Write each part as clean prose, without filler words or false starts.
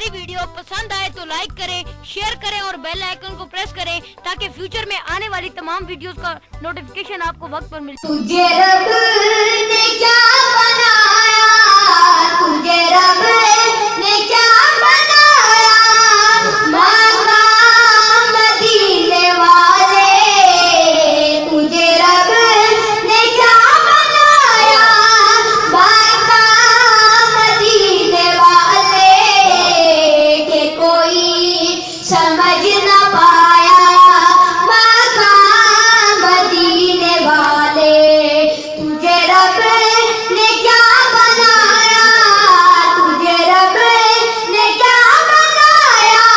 ہماری ویڈیو پسند آئے تو لائک کریں، شیئر کریں اور بیل آئیکن کو پریس کریں تاکہ فیوچر میں آنے والی تمام ویڈیوز کا نوٹیفیکیشن آپ کو وقت پر مل سکے۔ تجھے رب نے کیا بنایا، تجھے رب نے کیا بنایا، مقام مدینے والے، تجھے رب نے کیا بنایا، مقام مدینے والے، کہ کوئی سمجھ نہ پایا مقام مدینے والے، تجھے رب نے کیا بنایا، تجھے رب نے کیا بنایا،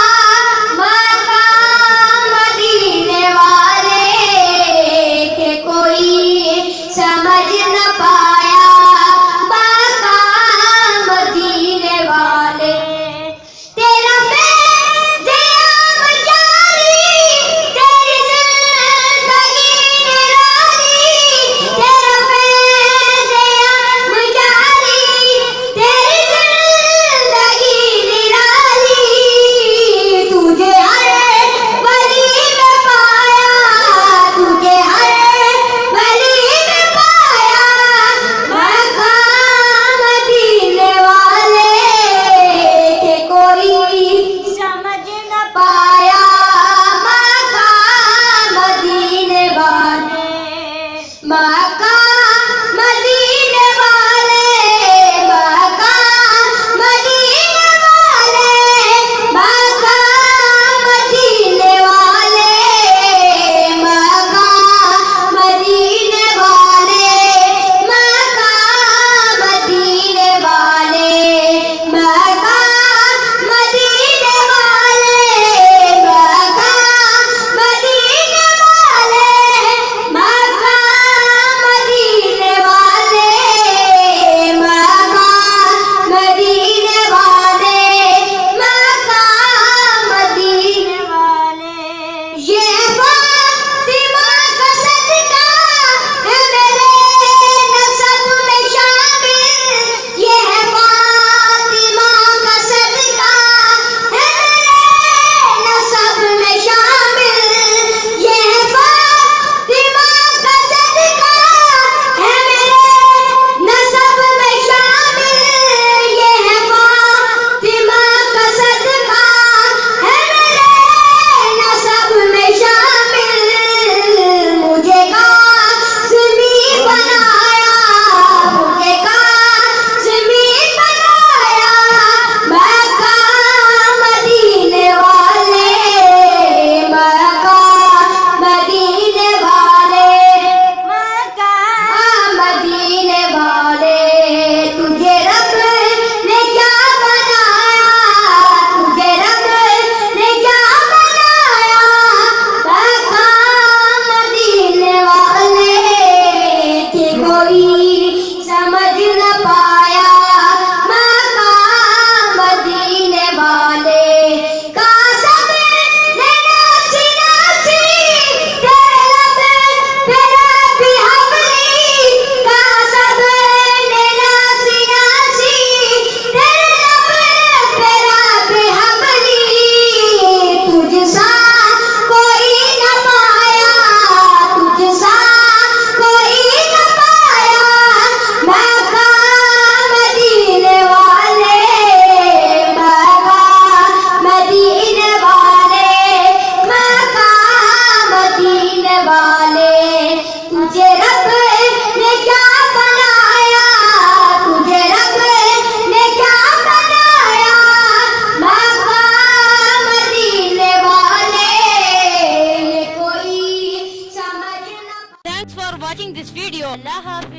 مقام مدینے والے، کہ کوئی سمجھ نہ پایا مقام مدینے والے، تیرا فیض عام جاری، تیری زندگی نرالی، تیرا فیض عام جاری، تیری زندگی نرالی، تجھے ہر ولی میں پایا، تجھے ہر ولی میں پایا، مقام مدینے والے، کہ کوئی سمجھ نہ پایا مقام مدینے والے، مقام مدینے والے، مقام مدینے والے، مقام مدینے والے، مقام مدینے والے، مقام مدینے والے، مقام مدینے والے، مقام مدینے والے، مقام مدینے والے، مقام مدینے والے، مقام مدینے والے، یہ فاطمہ کا صدقہ ہے میرے نسب میں شامل، یہ فاطمہ کا صدقہ ہے میرے نسب میں شامل، یہ فاطمہ کا صدقہ ہے میرے نسب میں شامل، یہ فاطمہ کا صدقہ ہے میرے نسب میں شامل، مجھے قاسمی بنایا، مجھے قاسمی بنایا، مقام مدینے والے، مقام مدینے والے، مقام مدینے والے، تجھے رب نے کیا بنایا، تجھے رب نے کیا بنایا، مقام مدینے والے، کہ کوئی سمجھ نہ پایا مقام مدینے والے، قاسم نے ناچی ناچی تیرے لب پہ ربی حبلی، قاسم نے ناچی ناچی تیرے لب پہ ربی حبلی، تجھ سا کوئی نہ پایا، تجھ سا کوئی نہ پایا، مقام مدینے والے، مقام مدینے والے، مقام مدینے والے، تجھے رب نے کیا بنایا، تجھے رب نے کیا بنایا، مقام مدینے والے، کوئی سمجھ نہ Thanks for watching this video. Allah Hafiz.